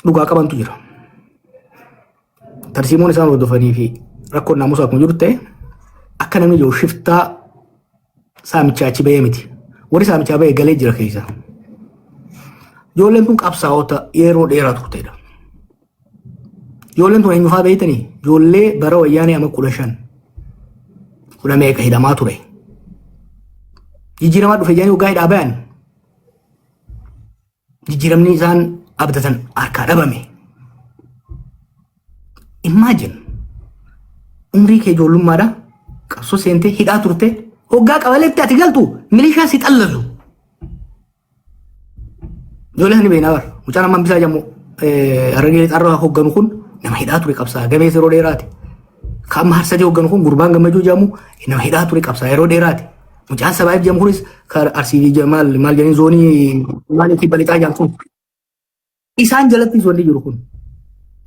dhugaa qabantu jira. Tarsiimoon isaan hordofanii fi rakkoon naamusaa akkuma jiru ta'e akka namni yoo shiftaa saamichaa achi bahee miti. Warri saamichaa bahee galee jira keessa. Ijoolleen tun qabsaa'ota yeroo dheeraa turtedha. Ijoolleen tun eenyufaa beeytanii? Ijoollee bara wayyaanee ama 15 meeqa hidhamaa ture. Jijjiiramaa dhufe jedhanii waggaa hidhaa bayan. Jijjiiramni isaan abdatan harkaa dhabame. Imagine umrii kee ijoollummaadha qabsoo seentee hidhaa turte hoggaa qabaleetti ati galtu milishaa si xallazu. Ijoollee ni beeknaa bara mucaan ammaan bisaa jedhamu harragee xarraa hogganu kun nama hidhaa ture qabsaa gameessa yeroo dheeraati. Kan harsadee hogganu kun gurbaan gammachuu jedhamu nama hidhaa ture qabsaa yeroo dheeraati. Mucaan sabaayif jedhamu kunis kan arsii maal jedhanii zoonii maaliif balixaa jedhamtu. Isaan jalatti wanti jiru kun.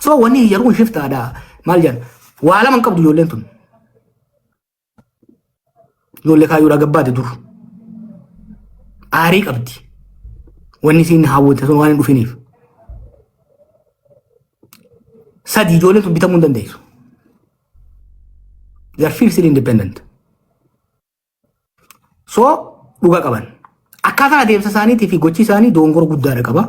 So wanni yeroo shiftaadha maal jedhan waa lama qabdu ijoolleen tun. Ijoollee kaayyuudha gabbaate dur. Aarii qabdi. Wanni isin hawwate sun waan hin dhufiniif. Sadi ijoolleen tun bitamuu hin dandeessu. They are fiercely independent. So dhugaa qaban. Akkaataa adeemsa isaaniitii fi gochi isaanii doongora guddaadha qaba.